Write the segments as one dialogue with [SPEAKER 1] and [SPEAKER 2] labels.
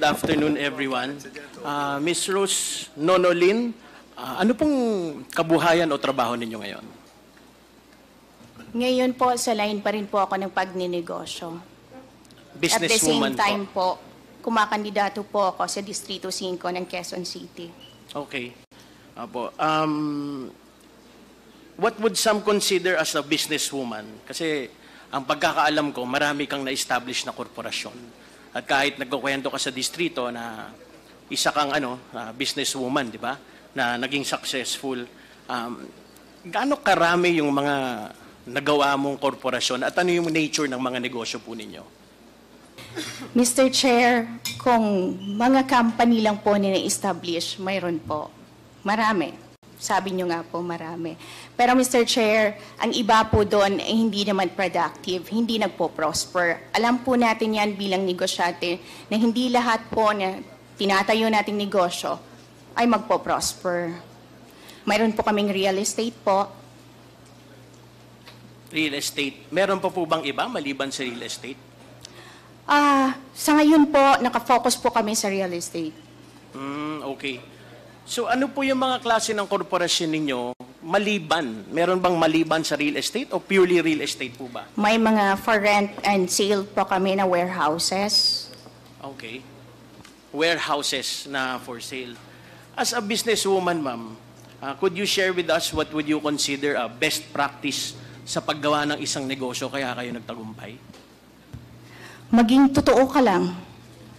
[SPEAKER 1] good afternoon everyone. Ms. Rose Nonolin, ano pong kabuhayan o trabaho ninyo ngayon?
[SPEAKER 2] Ngayon po, sa line pa rin po ako ng pagninegosyo. At the same time po, kumakandidato po ako sa Distrito 5 ng Quezon City.
[SPEAKER 1] Okay. Apo. What would some consider as a businesswoman? Kasi ang pagkakaalam ko, marami kang na-establish na korporasyon. At kahit nagkukwento ka sa distrito na isa kang businesswoman, di ba? Na naging successful. Gaano karami yung mga nagawa mong korporasyon at ano yung nature ng mga negosyo po ninyo?
[SPEAKER 2] Mr. Chair, kung mga company lang po na-establish, mayroon po. Marami. Sabi nyo nga po, marami. Pero Mr. Chair, ang iba po doon ay hindi naman productive, hindi nagpo-prosper. Alam po natin yan bilang negosyante na hindi lahat po na tinatayo nating negosyo ay magpo-prosper. Mayroon po kaming real estate po.
[SPEAKER 1] Real estate. Meron pa po bang iba maliban sa real estate?
[SPEAKER 2] Sa ngayon po, nakafocus po kami sa real estate.
[SPEAKER 1] Okay. So ano po yung mga klase ng korporasyon ninyo maliban? Meron bang maliban sa real estate o purely real estate po ba?
[SPEAKER 2] May mga for rent and sale po kami na warehouses.
[SPEAKER 1] Okay. Warehouses na for sale. As a businesswoman, ma'am, could you share with us what would you consider a best practice sa paggawa ng isang negosyo kaya kayo nagtagumpay?
[SPEAKER 2] Maging totoo ka lang.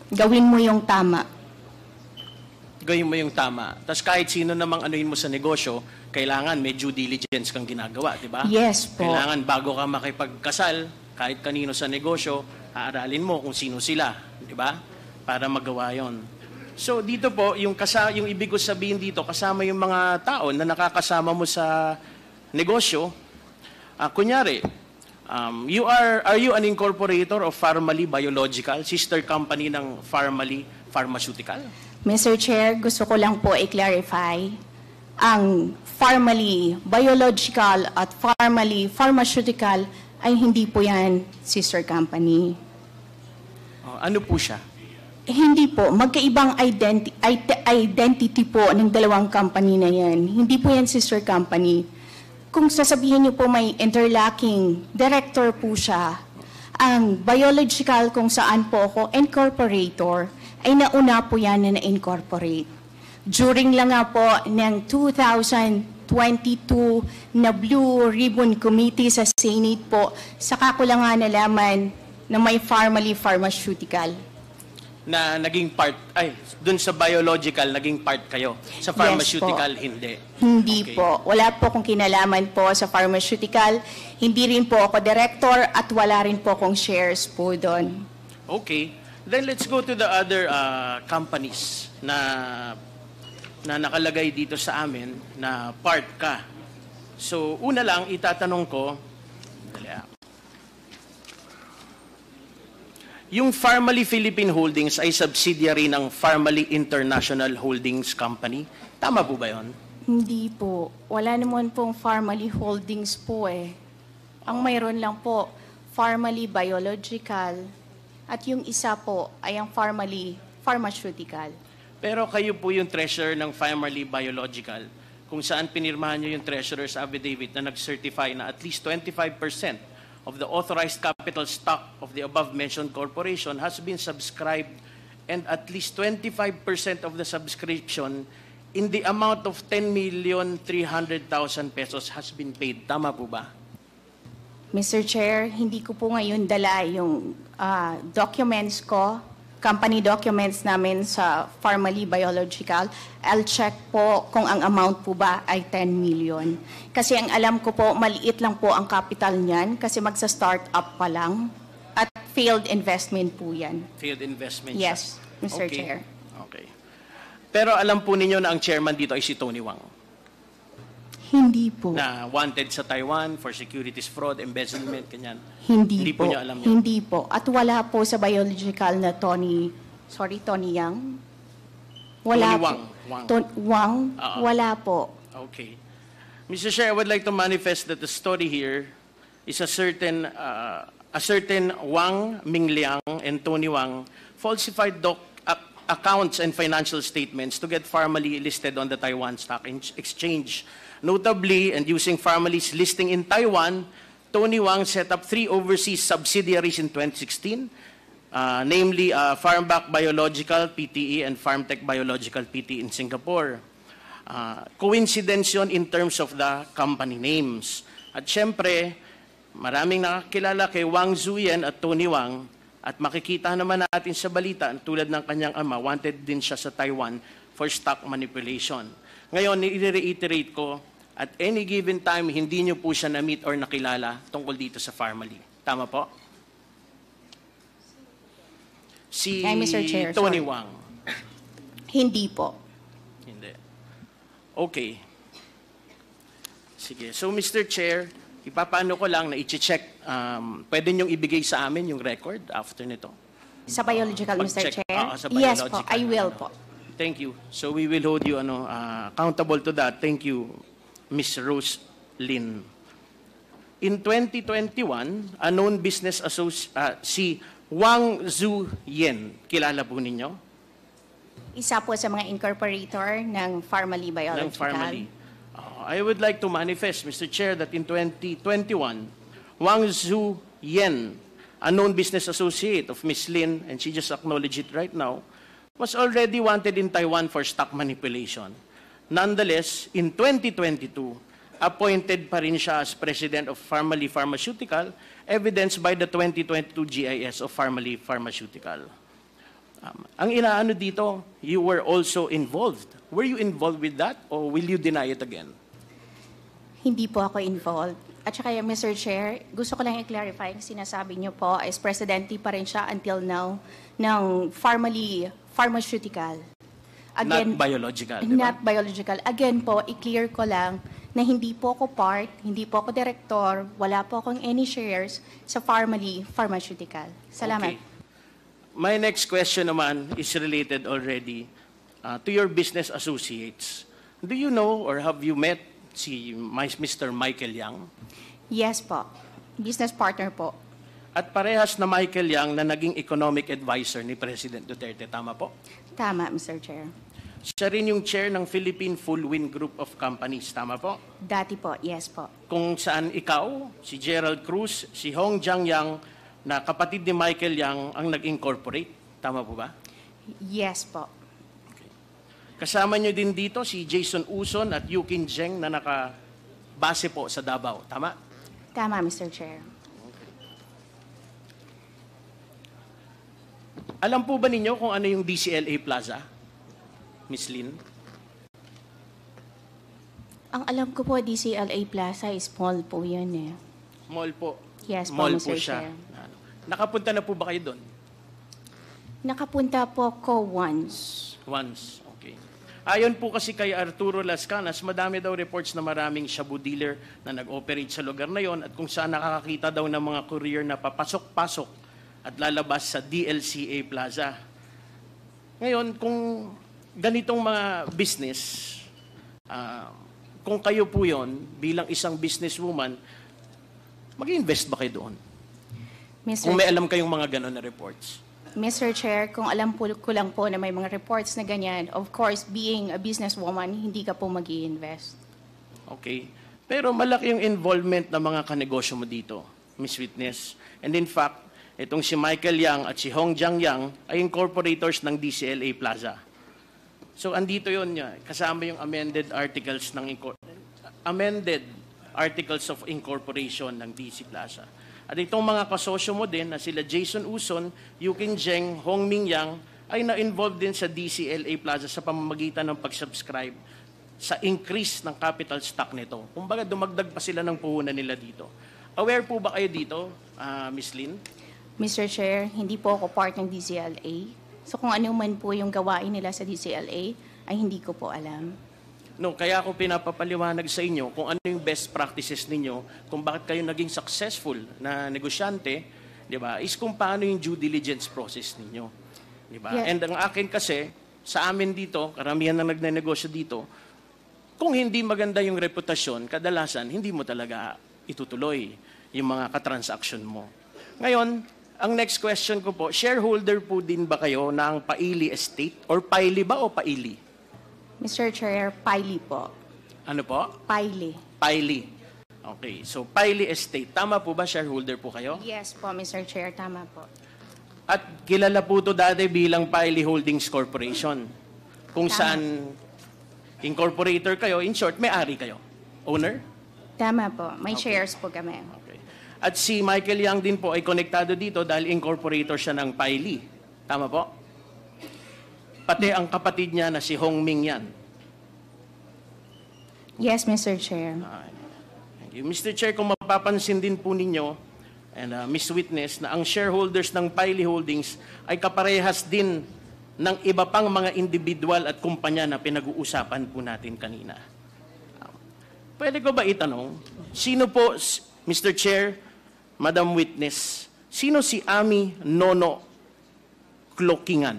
[SPEAKER 2] Gawin mo yung tama.
[SPEAKER 1] Gawin mo yung tama. Tapos kahit sino namang anuhin mo sa negosyo, kailangan may due diligence kang ginagawa, di ba?
[SPEAKER 2] Yes po.
[SPEAKER 1] Kailangan bago ka makipagkasal, kahit kanino sa negosyo, aaralin mo kung sino sila, di ba? Para magawa yon. So dito po, yung ibig ko sabihin dito, kasama yung mga tao na nakakasama mo sa negosyo. Kunyari, are you an incorporator of Pharmaly Biological, sister company ng Pharmaly Pharmaceutical?
[SPEAKER 2] Mr. Chair, gusto ko lang po i-clarify. Ang Pharmaly Biological at Pharmaly Pharmaceutical ay hindi po yan sister company.
[SPEAKER 1] Ano po siya?
[SPEAKER 2] Hindi po. Magkaibang identity po ng dalawang company na yan. Hindi po yan sister company. Kung sasabihin niyo po may interlocking director po siya, ang biological kung saan po ako incorporator, ay nauna po yan na na-incorporate. During lang nga po ng 2022 na Blue Ribbon Committee sa Senate po, saka ko lang nga nalaman na may Pharmaly Pharmaceutical.
[SPEAKER 1] Na naging part, dun sa biological, naging part kayo. Sa pharmaceutical,
[SPEAKER 2] yes,
[SPEAKER 1] hindi.
[SPEAKER 2] Hindi
[SPEAKER 1] okay.
[SPEAKER 2] po. Wala po akong kinalaman po sa pharmaceutical. Hindi rin po ako director at wala rin po akong shares po doon.
[SPEAKER 1] Okay. Then let's go to the other companies na nakalagay dito sa amin na part ka. So, una lang, itatanong ko, yung Pharmaly Philippine Holdings ay subsidiary ng Pharmaly International Holdings Company. Tama po ba yun?
[SPEAKER 2] Hindi po. Wala naman pong Pharmaly Holdings po eh. Ang mayroon lang po, Pharmaly Biological at yung isa po ay ang Pharmaly Pharmaceutical.
[SPEAKER 1] Pero kayo po yung treasurer ng Pharmaly Biological kung saan pinirmahan nyo yung treasurer's affidavit na nag-certify na at least 25% of the authorized capital stock of the above-mentioned corporation has been subscribed and at least 25% of the subscription in the amount of 10,300,000 pesos has been paid. Tama po ba?
[SPEAKER 2] Mr. Chair, hindi ko po ngayon dala yung documents ko, company documents namin sa Pharmaly Biological. I'll check po kung ang amount po ba ay 10 million. Kasi ang alam ko po, maliit lang po ang capital niyan kasi magsa-start up pa lang. At failed investment po yan.
[SPEAKER 1] Failed investment?
[SPEAKER 2] Yes, Mr.
[SPEAKER 1] Okay.
[SPEAKER 2] Chair.
[SPEAKER 1] Okay. Pero alam po ninyo na ang chairman dito ay si Tony Wang.
[SPEAKER 2] Hindi po.
[SPEAKER 1] Na wanted sa Taiwan for securities fraud, embezzlement, kanyan.
[SPEAKER 2] Hindi
[SPEAKER 1] po
[SPEAKER 2] po.
[SPEAKER 1] niya alam yun.
[SPEAKER 2] Hindi po. At wala po sa biological na Tony Yang. Wala
[SPEAKER 1] Tony
[SPEAKER 2] po.
[SPEAKER 1] Wang.
[SPEAKER 2] Wala po.
[SPEAKER 1] Okay. Mr. Chair, I would like to manifest that the story here is a certain Wang Mingliang and Tony Wang falsified accounts and financial statements to get Pharmaly listed on the Taiwan Stock Exchange. Notably, and using Pharmaly's listing in Taiwan, Tony Wang set up 3 overseas subsidiaries in 2016, namely Farmback Biological, PTE, and Farmtech Biological, PTE in Singapore. Coincidence yun in terms of the company names. At syempre, maraming nakakilala kay Wang Zuyen at Tony Wang, at makikita naman natin sa balita, tulad ng kanyang ama, wanted din siya sa Taiwan for stock manipulation. Ngayon, i-reiterate ko, at any given time, hindi nyo po siya na-meet or nakilala tungkol dito sa Pharmaly. Tama po? Si
[SPEAKER 2] Mr. Chair,
[SPEAKER 1] Tony
[SPEAKER 2] sorry.
[SPEAKER 1] Wang.
[SPEAKER 2] Hindi po.
[SPEAKER 1] Hindi. Okay. Sige. So, Mr. Chair, ipapaano ko lang na i-check, pwede niyong ibigay sa amin yung record after nito?
[SPEAKER 2] Sa biological, Mr.
[SPEAKER 1] Pag-check.
[SPEAKER 2] Chair?
[SPEAKER 1] Sa
[SPEAKER 2] Yes po,
[SPEAKER 1] biological,
[SPEAKER 2] I will
[SPEAKER 1] ano.
[SPEAKER 2] po.
[SPEAKER 1] Thank you. So we will hold you accountable to that. Thank you, Ms. Rose Lin. In 2021, a known business associate, si Wang Zuyen, kilala po ninyo?
[SPEAKER 2] Isa po sa mga incorporator ng Pharmaly Biological.
[SPEAKER 1] Ng Pharmaly. I would like to manifest, Mr. Chair, that in 2021, Wang Zuyen, a known business associate of Ms. Lin, and she just acknowledged it right now, was already wanted in Taiwan for stock manipulation. Nonetheless, in 2022, appointed pa rin siya as president of Pharmaly Pharmaceutical, evidenced by the 2022 GIS of Pharmaly Pharmaceutical. Ang inaano dito, you were also involved. Were you involved with that or will you deny it again?
[SPEAKER 2] Hindi po ako involved. At saka, Mr. Chair, gusto ko lang i-clarify yung sinasabi niyo po is presidente pa rin siya until now ng Pharmaly Pharmaceutical.
[SPEAKER 1] Not biological, di ba?
[SPEAKER 2] Not biological. Again po, i-clear ko lang na hindi po ako part, hindi po ako director, wala po akong any shares sa Pharmaly Pharmaceutical. Salamat.
[SPEAKER 1] Okay. My next question naman is related already to your business associates. Do you know or have you met si Mr. Michael Yang?
[SPEAKER 2] Yes po. Business partner po.
[SPEAKER 1] At parehas na Michael Yang na naging economic advisor ni President Duterte. Tama po?
[SPEAKER 2] Tama, Mr. Chair.
[SPEAKER 1] Siya rin yung chair ng Philippine Full Wind Group of Companies. Tama po?
[SPEAKER 2] Dati po, yes po.
[SPEAKER 1] Kung saan ikaw, si Gerald Cruz, si Hong Jiangyang, na kapatid ni Michael Yang ang nag-incorporate. Tama po ba?
[SPEAKER 2] Yes po.
[SPEAKER 1] Kasama nyo din dito si Jason Uson at Yukin Zheng na nakabase po sa Davao. Tama?
[SPEAKER 2] Tama, Mr. Chair.
[SPEAKER 1] Alam po ba ninyo kung ano yung DCLA Plaza? Miss Lin?
[SPEAKER 2] Ang alam ko po, DCLA Plaza is mall po yun eh.
[SPEAKER 1] Mall po.
[SPEAKER 2] Yes po,
[SPEAKER 1] Mall
[SPEAKER 2] Mr.
[SPEAKER 1] po siya.
[SPEAKER 2] Chair.
[SPEAKER 1] Nakapunta na po ba kayo doon?
[SPEAKER 2] Nakapunta po ko once.
[SPEAKER 1] Once. Okay. Ayon po kasi kay Arturo Las Canas, madami daw reports na maraming shabu dealer na nag-operate sa lugar na yon at kung saan nakakakita daw ng mga courier na papasok-pasok at lalabas sa DLCA Plaza. Ngayon, kung ganitong mga business, kung kayo po yon bilang isang businesswoman, mag-invest ba kayo doon? Kung may alam kayong mga ganon na reports.
[SPEAKER 2] Mr. Chair, kung alam po ko lang po na may mga reports na ganyan, of course, being a businesswoman, hindi ka po mag-i-invest.
[SPEAKER 1] Okay. Pero malaki yung involvement ng mga kanegosyo mo dito, Miss Witness. And in fact, itong si Michael Yang at si Hong Jiangyang ay incorporators ng DCLA Plaza. So andito yun, kasama yung amended articles of incorporation ng DC Plaza. At itong mga kasosyo mo din na sila Jason Uson, Yukin Zheng, Hong Ming Yang ay na-involved din sa DCLA Plaza sa pamamagitan ng pag-subscribe sa increase ng capital stock nito. Kumbaga dumagdag pa sila ng puhunan nila dito. Aware po ba kayo dito, Ms. Lin?
[SPEAKER 2] Mr. Chair, hindi po ako part ng DCLA. So kung ano man po yung gawain nila sa DCLA, ay hindi ko po alam.
[SPEAKER 1] No, kaya ako pinapapaliwanag sa inyo kung ano yung best practices ninyo, kung bakit kayo naging successful na negosyante, di ba, is kung paano yung due diligence process ninyo. Di ba?
[SPEAKER 2] Yeah.
[SPEAKER 1] And ang akin kasi, sa amin dito, karamihan na nagnenegosyo dito, kung hindi maganda yung reputasyon, kadalasan, hindi mo talaga itutuloy yung mga katransaksyon mo. Ngayon, Ang next question ko po, shareholder po din ba kayo ng Paili Estate? Or Paili ba o Paili?
[SPEAKER 2] Mr. Chair, Paili po.
[SPEAKER 1] Ano po?
[SPEAKER 2] Paili.
[SPEAKER 1] Paili. Okay, so Paili Estate. Tama po ba shareholder po kayo?
[SPEAKER 2] Yes po, Mr. Chair, tama po.
[SPEAKER 1] At kilala po ito dati bilang Paili Holdings Corporation. Kung
[SPEAKER 2] Tama.
[SPEAKER 1] saan incorporator kayo, in short, may-ari kayo. Owner?
[SPEAKER 2] Tama po, may
[SPEAKER 1] Okay.
[SPEAKER 2] shares po kami.
[SPEAKER 1] Okay. At si Michael Yang din po ay konektado dito dahil incorporator siya ng Paili. Tama po? Pati ang kapatid niya na si Hong Ming Yan.
[SPEAKER 2] Yes, Mr. Chair.
[SPEAKER 1] Thank you. Mr. Chair, kung mapapansin din po ninyo, and Ms. Witness, na ang shareholders ng Paili Holdings ay kaparehas din ng iba pang mga individual at kumpanya na pinag-uusapan po natin kanina. Pwede ko ba itanong, sino po, Mr. Chair, Madam Witness, sino si Ami Nono Clokingan?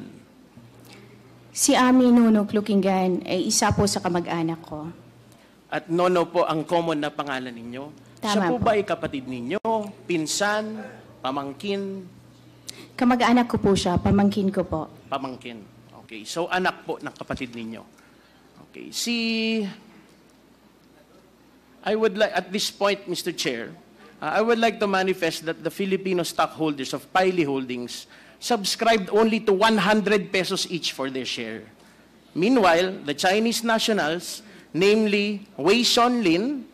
[SPEAKER 2] Si Ami Nuno Clukingan ay isa po sa kamag-anak ko.
[SPEAKER 1] At Nono po ang common na pangalan ninyo?
[SPEAKER 2] Tama
[SPEAKER 1] Siya po
[SPEAKER 2] po.
[SPEAKER 1] ba ay kapatid ninyo, pinsan, pamangkin,
[SPEAKER 2] Kamag-anak ko po siya, pamangkin ko po.
[SPEAKER 1] pamangkin? Okay, so anak po ng kapatid ninyo. Okay, I would like, at this point, Mr. Chair, I would like to manifest that the Filipino stockholders of Paili Holdings subscribed only to 100 pesos each for their share. Meanwhile, the Chinese nationals, namely Wei Shonlin,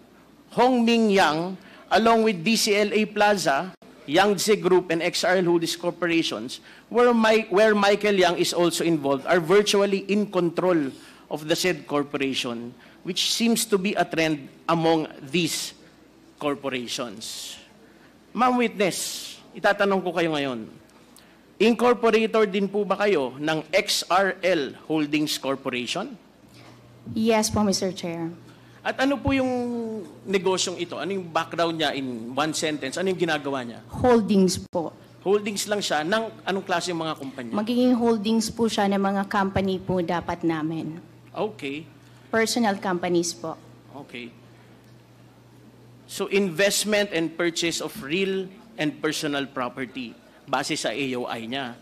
[SPEAKER 1] Hong Ming Yang, along with DCLA Plaza, Yangtze Group, and XRL Holdings Corporations, where Michael Yang is also involved, are virtually in control of the said corporation, which seems to be a trend among these corporations. Ma'am Witness, itatanong ko kayo ngayon, incorporator din po ba kayo ng XRL Holdings Corporation?
[SPEAKER 2] Yes po, Mr. Chair.
[SPEAKER 1] At ano po yung negosyong ito? Ano yung background niya in one sentence? Ano yung ginagawa niya?
[SPEAKER 2] Holdings po.
[SPEAKER 1] Holdings lang siya ng anong klase yung mga kumpanya?
[SPEAKER 2] Magiging holdings po siya ng mga company po dapat namin.
[SPEAKER 1] Okay.
[SPEAKER 2] Personal companies po.
[SPEAKER 1] Okay. So investment and purchase of real and personal property base sa AOI niya.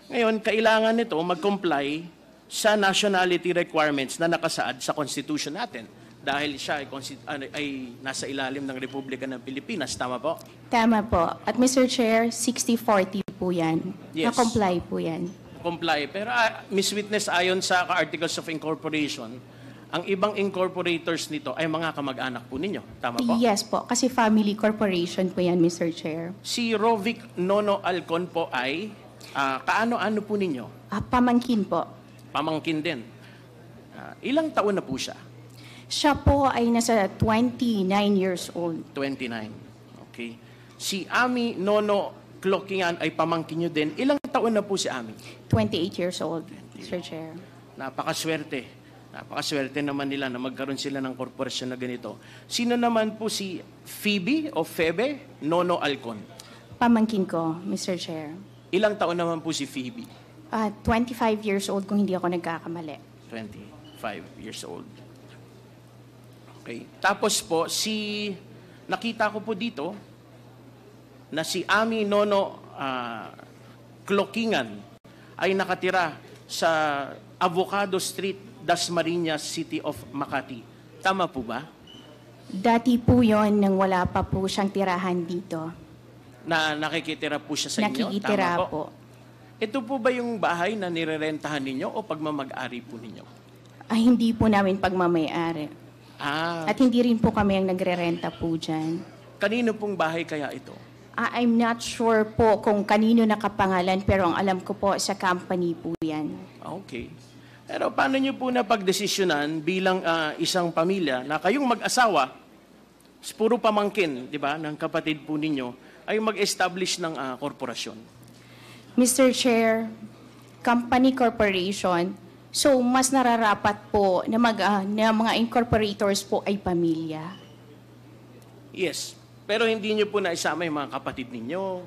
[SPEAKER 1] Ngayon, kailangan nito mag-comply sa nationality requirements na nakasaad sa Constitution natin. Dahil siya ay nasa ilalim ng Republika ng Pilipinas. Tama po?
[SPEAKER 2] Tama po. At Mr. Chair, 60-40 po yan.
[SPEAKER 1] Yes.
[SPEAKER 2] Na-comply po yan.
[SPEAKER 1] Comply. Pero Ms. Witness, ayon sa Articles of Incorporation, ang ibang incorporators nito ay mga kamag-anak po ninyo. Tama po?
[SPEAKER 2] Yes po, kasi family corporation po yan, Mr. Chair.
[SPEAKER 1] Si Rovic Nono Alcon po ay kaano-ano po ninyo?
[SPEAKER 2] Pamangkin po.
[SPEAKER 1] Pamangkin din. Ilang taon na po siya?
[SPEAKER 2] Siya po ay nasa 29 years old.
[SPEAKER 1] 29. Okay. Si Ami Nono Clokingan ay pamangkin nyo din. Ilang taon na po si Ami?
[SPEAKER 2] 28 years old, Mr. Chair.
[SPEAKER 1] Napakaswerte. Napakaswerte naman nila na magkaroon sila ng korporasyon na ganito. Sino naman po si Phoebe o Febe Nono Alcon?
[SPEAKER 2] Pamangkin ko, Mr. Chair.
[SPEAKER 1] Ilang taon naman po si Phoebe?
[SPEAKER 2] 25 years old kung hindi ako nagkakamali.
[SPEAKER 1] 25 years old. Okay. Tapos po, nakita ko po dito na si Ami Nono Clokingan ay nakatira sa Avocado Street, Dasmariñas, City of Makati. Tama po ba?
[SPEAKER 2] Dati po yon nang wala pa po siyang tirahan dito.
[SPEAKER 1] Na nakikitira po siya sa inyo?
[SPEAKER 2] Nakikitira
[SPEAKER 1] Tama
[SPEAKER 2] po.
[SPEAKER 1] Ito po ba yung bahay na nirerentahan ninyo o pagmamag-ari po ninyo?
[SPEAKER 2] Ay, hindi po namin pagmamayari. At hindi rin po kami ang nagre-renta po dyan.
[SPEAKER 1] Kanino pong bahay kaya ito?
[SPEAKER 2] I'm not sure po kung kanino nakapangalan, pero ang alam ko po sa company po yan.
[SPEAKER 1] Okay. Pero paano nyo po napagdesisyonan bilang isang pamilya na kayong mag-asawa, puro pamangkin, di ba, ng kapatid po ninyo, ay mag-establish ng korporasyon?
[SPEAKER 2] Mr. Chair, company corporation, so mas nararapat po na, na mga incorporators po ay pamilya.
[SPEAKER 1] Yes. Pero hindi nyo po naisama yung mga kapatid ninyo.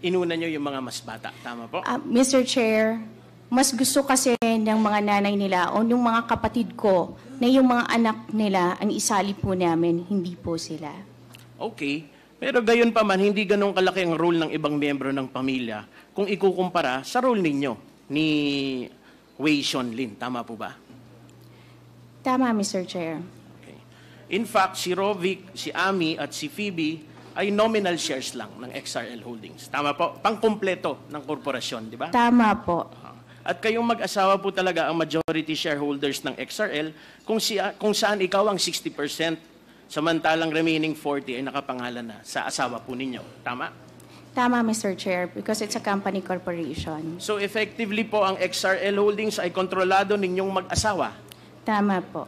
[SPEAKER 1] Inuna nyo yung mga mas bata. Tama po?
[SPEAKER 2] Mr. Chair, mas gusto kasi ng mga nanay nila o yung mga kapatid ko na yung mga anak nila ang isali po namin, hindi po sila.
[SPEAKER 1] Okay. Pero gayon pa man, hindi ganun kalaki ang role ng ibang miyembro ng pamilya kung ikukumpara sa role ninyo ni Wei Xiongling. Tama po ba?
[SPEAKER 2] Tama, Mr. Chair.
[SPEAKER 1] Okay. In fact, si Rovic, si Ami at si Phoebe ay nominal shares lang ng XRL Holdings. Tama po? Pangkumpleto ng korporasyon, di ba?
[SPEAKER 2] Tama po.
[SPEAKER 1] At kayong mag-asawa po talaga ang majority shareholders ng XRL kung saan ikaw ang 60%, samantalang remaining 40 ay nakapangalan na sa asawa po ninyo. Tama?
[SPEAKER 2] Tama, Mr. Chair, because it's a company corporation.
[SPEAKER 1] So effectively po ang XRL Holdings ay kontrolado ninyong mag-asawa.
[SPEAKER 2] Tama po.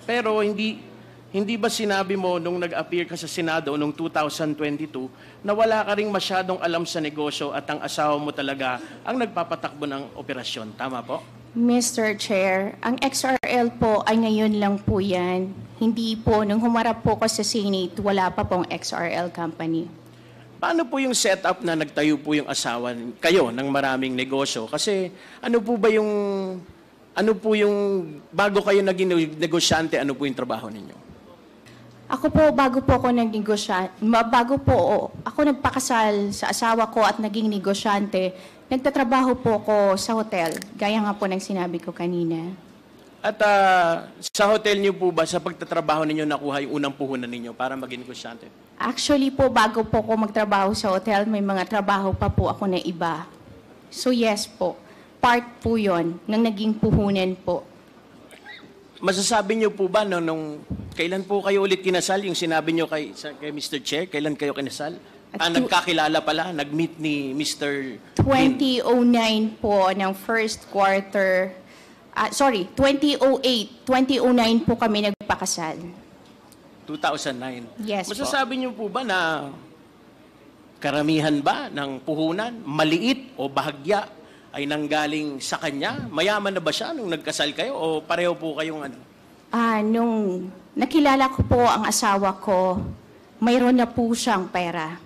[SPEAKER 1] Pero hindi ba sinabi mo nung nag-appear ka sa Senado noong 2022 na wala ka ring masyadong alam sa negosyo at ang asawa mo talaga ang nagpapatakbo ng operasyon? Tama po?
[SPEAKER 2] Mr. Chair, ang XRL po ay ngayon lang po yan. Hindi po, nung humarap po ko sa Senate, wala pa pong XRL company.
[SPEAKER 1] Paano po yung setup na nagtayo po yung asawa kayo ng maraming negosyo? Kasi ano po yung bago kayo naging negosyante, ano po yung trabaho ninyo?
[SPEAKER 2] Ako po, bago po ako nagpakasal sa asawa ko at naging negosyante, nagtatrabaho po ako sa hotel, gaya nga po ng sinabi ko kanina.
[SPEAKER 1] At sa hotel niyo po ba, sa pagtatrabaho ninyo, nakuha yung unang puhunan ninyo para maging negosyante?
[SPEAKER 2] Actually po, bago po ako magtrabaho sa hotel, may mga trabaho pa po ako na iba. So yes po, part po yon ng naging puhunan po.
[SPEAKER 1] Masasabi niyo po ba nung kailan po kayo ulit kinasal? Yung sinabi niyo kay Mr. Chair, kailan kayo kinasal? Nagkakilala pala, nag-meet ni Mr.
[SPEAKER 2] 2009 po ng first quarter. 2008. 2009 po kami nagpakasal.
[SPEAKER 1] 2009?
[SPEAKER 2] Yes po.
[SPEAKER 1] Masasabi niyo po ba na karamihan ba ng puhunan, maliit o bahagya, ay nanggaling sa kanya? Mayaman na ba siya nung nagkasal kayo o pareho po kayong ano?
[SPEAKER 2] Nung nakilala ko po ang asawa ko, mayroon na po siyang pera.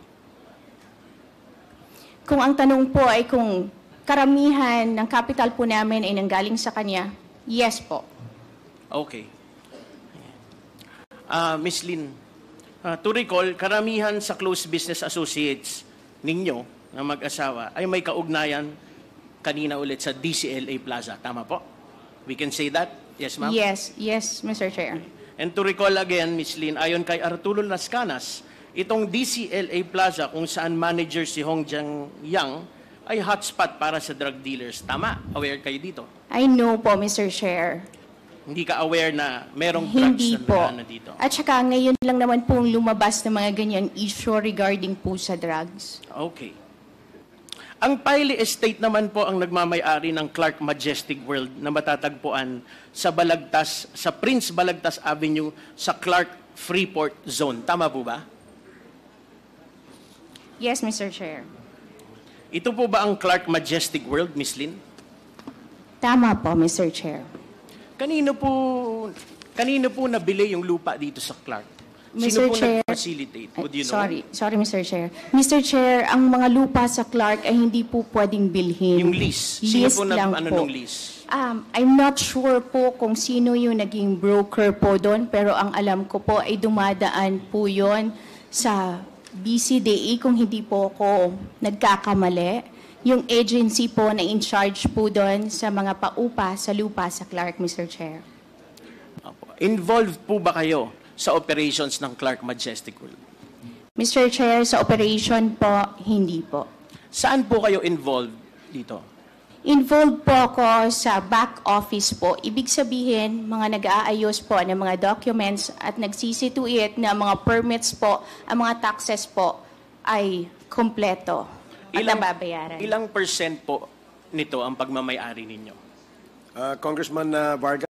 [SPEAKER 2] Kung ang tanong po ay kung karamihan ng capital po namin ay nanggaling sa kanya, yes po.
[SPEAKER 1] Okay. Ms. Lynn, to recall, karamihan sa close business associates ninyo na mag-asawa ay may kaugnayan kanina ulit sa DCLA Plaza. Tama po? We can say that? Yes, ma'am?
[SPEAKER 2] Yes, Mr. Chair.
[SPEAKER 1] And to recall again, Ms. Lynn, ayon kay Arturo Las Canas, itong DCLA Plaza kung saan manager si Hong Jiang Yang ay hotspot para sa drug dealers. Tama? Aware kayo dito?
[SPEAKER 2] I know po, Mr. Chair.
[SPEAKER 1] Hindi ka aware na merong drugs
[SPEAKER 2] Hindi
[SPEAKER 1] na
[SPEAKER 2] po.
[SPEAKER 1] nagana dito?
[SPEAKER 2] At saka ngayon lang naman pong lumabas ng mga ganyang issue regarding po sa drugs.
[SPEAKER 1] Okay. Ang Piley Estate naman po ang nagmamay-ari ng Clark Majestic World na matatagpuan sa Prince Balagtas Avenue sa Clark Freeport Zone. Tama po ba?
[SPEAKER 2] Yes, Mr. Chair.
[SPEAKER 1] Ito po ba ang Clark Majestic World, Ms. Lynn?
[SPEAKER 2] Tama po, Mr. Chair.
[SPEAKER 1] Kanino po nabili yung lupa dito sa Clark?
[SPEAKER 2] Mr.
[SPEAKER 1] Sino po
[SPEAKER 2] Chair,
[SPEAKER 1] nag-facilitate? Would you know?
[SPEAKER 2] Sorry, Mr. Chair. Mr. Chair, ang mga lupa sa Clark ay hindi po pwedeng bilhin.
[SPEAKER 1] Yung lease. Sino
[SPEAKER 2] Lease
[SPEAKER 1] po
[SPEAKER 2] lang po.
[SPEAKER 1] nung lease?
[SPEAKER 2] I'm not sure po kung sino yung naging broker po doon, pero ang alam ko po ay dumadaan po yon sa BCDE kung hindi po ako nagkakamali. Yung agency po na in charge po doon sa mga paupa sa lupa sa Clark, Mr. Chair.
[SPEAKER 1] Involved po ba kayo sa operations ng Clark Majestic World?
[SPEAKER 2] Mr. Chair, sa operation po, hindi po.
[SPEAKER 1] Saan po kayo involved dito?
[SPEAKER 2] Involved po ako sa back office po. Ibig sabihin, mga nag-aayos po ng mga documents at nagsisituate na mga permits po, ang mga taxes po ay kompleto at nababayaran.
[SPEAKER 1] Ilang percent po nito ang pagmamay-ari ninyo?
[SPEAKER 3] Congressman Vargas.